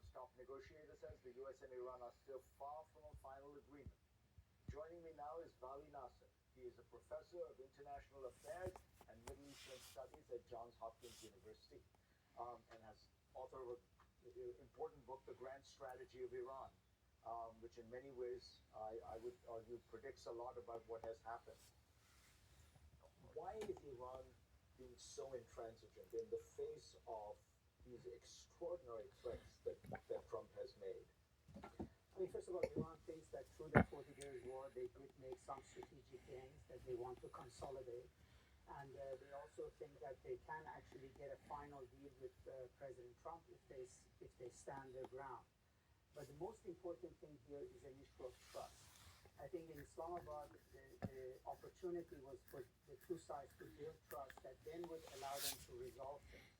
Iran's top negotiator says the US and Iran are still far from a final agreement. Joining me now is Vali Nasr. He is a professor of international affairs and Middle Eastern studies at Johns Hopkins University, and has authored an important book, The Grand Strategy of Iran, which in many ways, I would argue, predicts a lot about what has happened. Why is Iran being so intransigent in the face of these extraordinary threats that Trump has made? I mean, first of all, Iran thinks that through the 40 Years' War, they did make some strategic gains that they want to consolidate. And they also think that they can actually get a final deal with President Trump if they stand their ground. But the most important thing here is an issue of trust. I think in Islamabad, the opportunity was for the two sides to build trust that then would allow them to resolve things.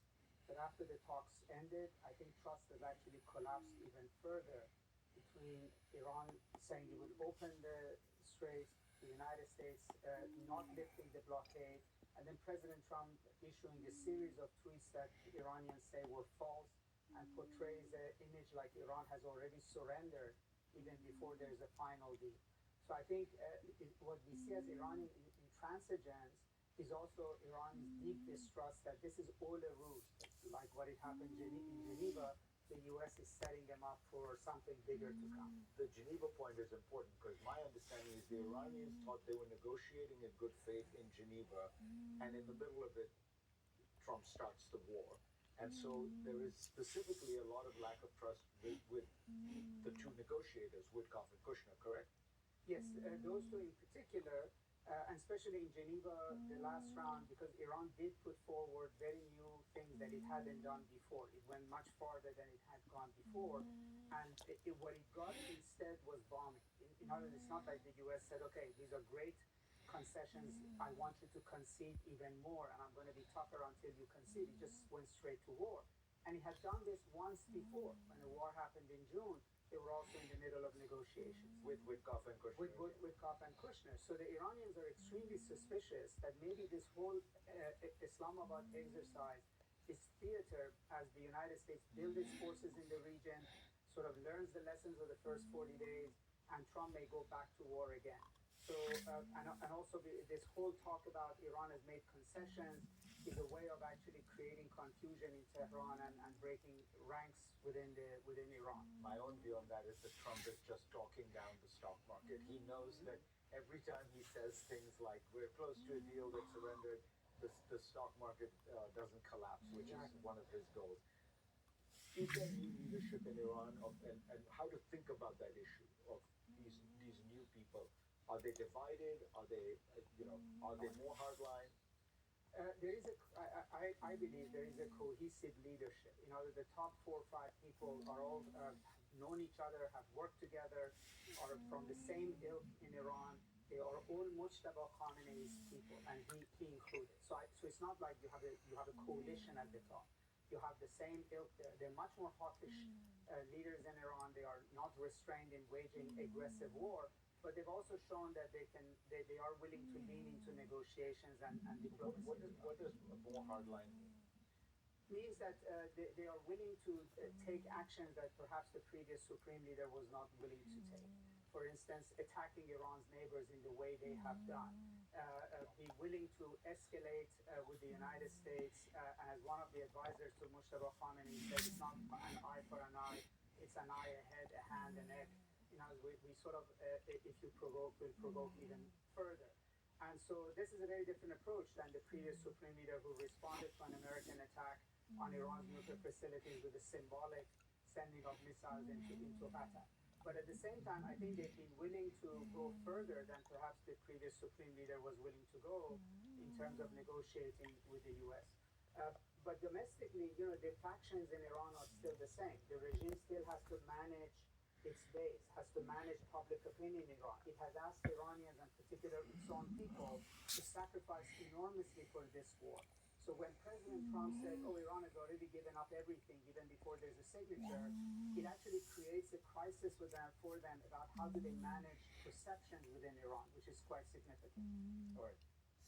But after the talks ended, I think trust has actually collapsed even further between Iran saying it would open the straits, the United States not lifting the blockade, and then President Trump issuing a series of tweets that the Iranians say were false and portrays an image like Iran has already surrendered even before there's a final deal. So I think what we see as Iranian intransigence is also Iran's deep distrust that this is all a ruse, like what it happened in Geneva. The U.S. is setting them up for something bigger to come. The Geneva point is important because my understanding is the Iranians thought they were negotiating in good faith in Geneva, and in the middle of it, Trump starts the war. And so there is specifically a lot of lack of trust with the two negotiators, Witkoff and Kushner, correct? Yes, those two in particular, and especially in Geneva, the last round, because Iran did put forward very new things that it hadn't done before. It went much farther than it had gone before, and what it got instead was bombing. In other words, it's not like the U.S. said, okay, these are great concessions, I want you to concede even more, and I'm going to be tougher until you concede. It just went straight to war. And it had done this once before. When the war happened in June, they were also in the middle of negotiations. With Witkoff and Kushner. With Witkoff and Kushner. So the Iranians are extremely suspicious that maybe this whole Islamabad exercise is theater as the United States builds its forces in the region, sort of learns the lessons of the first 40 days, and Trump may go back to war again. So, and also this whole talk about Iran has made concessions is a way of actually creating confusion in Tehran and breaking ranks within Iran. My own view on that is that Trump is just talking down the stock market. He knows that every time he says things like we're close to a deal that surrendered, the stock market doesn't collapse, which is one of his goals. Is there new leadership in Iran and how to think about that issue of these new people? Are they divided? Are they more hardline? I believe there is a cohesive leadership. You know, the top 4 or 5 people are all known each other, have worked together, are from the same ilk in Iran. They are all Mujtaba Khamenei's people, and he included. So it's not like you have a coalition at the top. You have the same ilk there. They're much more hawkish leaders in Iran. They are not restrained in waging aggressive war. But they've also shown that they are willing to lean into negotiations and diplomacy. What does more hardline mean? Means that they are willing to take actions that perhaps the previous supreme leader was not willing to take. For instance, attacking Iran's neighbors in the way they have done. Be willing to escalate with the United States. And as one of the advisors to Mujtaba Khamenei said, it's not an eye for an eye, it's an eye, a head, a hand, a neck. You know, we sort of, if you provoke, will provoke even further. And so this is a very different approach than the previous supreme leader who responded to an American attack on Iran's nuclear facilities with a symbolic sending of missiles into Qatar. But at the same time, I think they've been willing to go further than perhaps the previous supreme leader was willing to go in terms of negotiating with the U.S. But domestically, you know, the factions in Iran are still the same. The regime still has to manage its base, has to manage public opinion in Iran. It has asked Iranians, and particularly its own people, to sacrifice enormously for this war. So when President Trump said, oh, Iran has already given up everything even before there's a signature, it actually creates a crisis for them about how do they manage perceptions within Iran, which is quite significant. All right.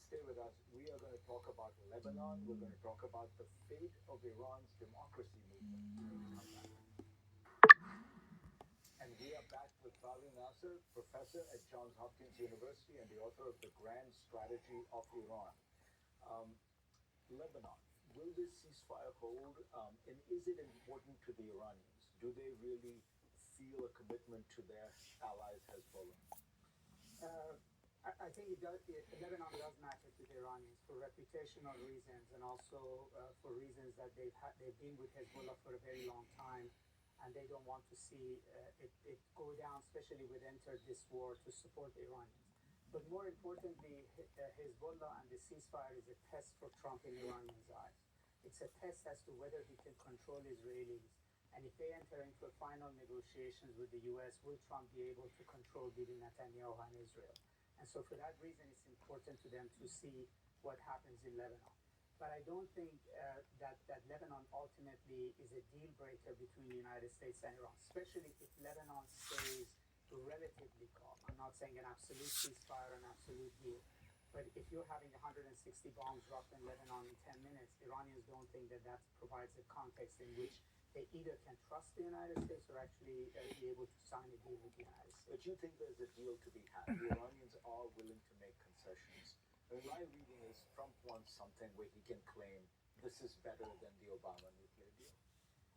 Stay with us. We are going to talk about Lebanon. We're going to talk about the fate of Iran's democracy movement. Vali Nasr, professor at Johns Hopkins University and the author of The Grand Strategy of Iran. Lebanon, will this ceasefire hold, and is it important to the Iranians? Do they really feel a commitment to their allies Hezbollah? I think Lebanon does matter to the Iranians for reputational reasons and also for reasons that they've been with Hezbollah for a very long time, and they don't want to see it go down, especially with entered this war to support the Iranians. But more importantly, Hezbollah and the ceasefire is a test for Trump in Iranians' eyes. It's a test as to whether he can control Israelis. And if they enter into a final negotiations with the U.S., will Trump be able to control Bibi Netanyahu and Israel? And so for that reason, it's important to them to see what happens in Lebanon. But I don't think that Lebanon ultimately is a deal breaker between the United States and Iran, especially if Lebanon stays relatively calm. I'm not saying an absolute ceasefire, an absolute deal. But if you're having 160 bombs dropped in Lebanon in 10 minutes, Iranians don't think that provides a context in which they either can trust the United States or actually be able to sign a deal with the United States. But you think there's a deal to be had? The Iranians are willing to make concessions. I mean, my reading is Trump wants something where he can claim this is better than the Obama nuclear deal.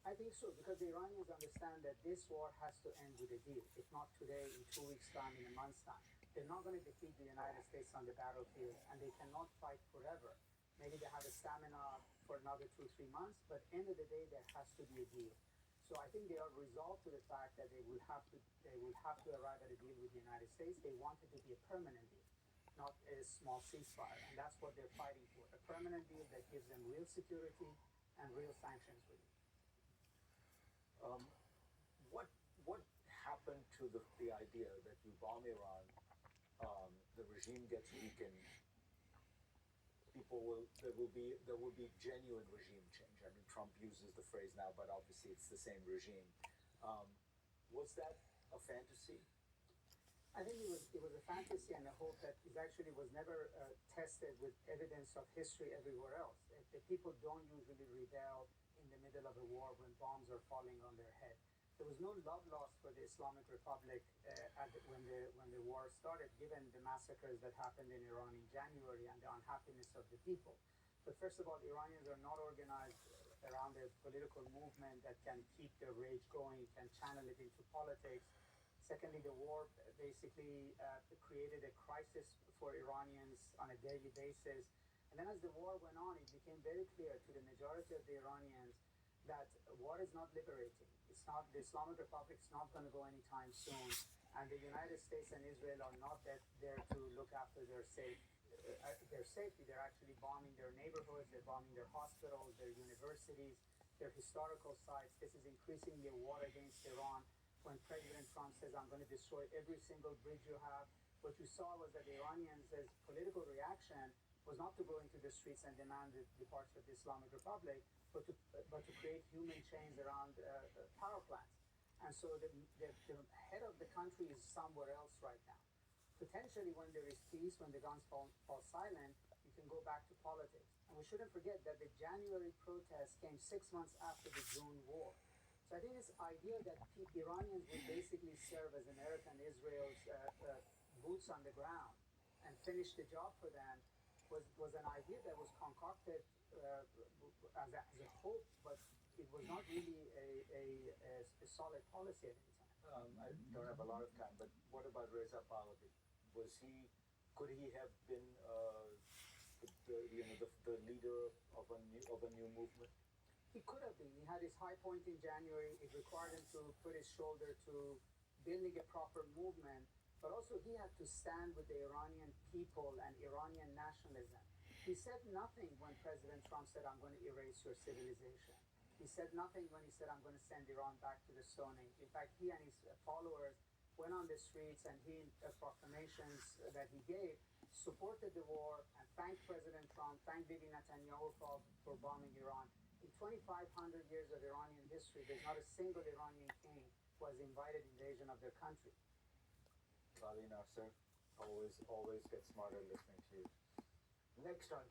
I think so, because the Iranians understand that this war has to end with a deal. If not today, in 2 weeks' time, in a month's time. They're not going to defeat the United States on the battlefield, and they cannot fight forever. Maybe they have a stamina for another 2-3 months, but end of the day, there has to be a deal. So I think they are resolved to the fact that they will have to arrive at a deal with the United States. They want it to be a permanent deal, not a small ceasefire, and that's what they're fighting for. A permanent deal that gives them real security and real sanctions relief. What happened to the idea that you bomb Iran, the regime gets weakened, there will be genuine regime change. I mean, Trump uses the phrase now, but obviously it's the same regime. Was that a fantasy? I think it was a fantasy and a hope that it actually was never tested with evidence of history everywhere else. The people don't usually rebel in the middle of a war when bombs are falling on their head. There was no love lost for the Islamic Republic when the war started, given the massacres that happened in Iran in January and the unhappiness of the people. But first of all, Iranians are not organized around a political movement that can keep their rage going, can channel it into politics. Secondly, the war basically created a crisis for Iranians on a daily basis. And then as the war went on, it became very clear to the majority of the Iranians that war is not liberating. It's not, the Islamic Republic is not going to go anytime soon. And the United States and Israel are not there to look after their safety. They're actually bombing their neighborhoods, they're bombing their hospitals, their universities, their historical sites. This is increasingly a war against Iran. When President Trump says, I'm going to destroy every single bridge you have, what you saw was that the Iranians' political reaction was not to go into the streets and demand the departure of the Islamic Republic, but to create human chains around power plants. And so the head of the country is somewhere else right now. Potentially when there is peace, when the guns fall silent, you can go back to politics. And we shouldn't forget that the January protests came 6 months after the June war. So I think this idea that Iranians would basically serve as America and Israel's boots on the ground and finish the job for them was an idea that was concocted as a hope, but it was not really a solid policy at any time. I don't have a lot of time, but what about Reza Pahlavi? Could he have been the leader of a new movement? He could have been. He had his high point in January. It required him to put his shoulder to building a proper movement, but also he had to stand with the Iranian people and Iranian nationalism. He said nothing when President Trump said, I'm going to erase your civilization. He said nothing when he said, I'm going to send Iran back to the Stone Age. In fact, he and his followers went on the streets and he, proclamations that he gave, supported the war and thanked President Trump, thanked Bibi Netanyahu for bombing Iran. In 2,500 years of Iranian history, there's not a single Iranian king who has invited invasion of their country. Vali Nasr, always get smarter listening to you. Next on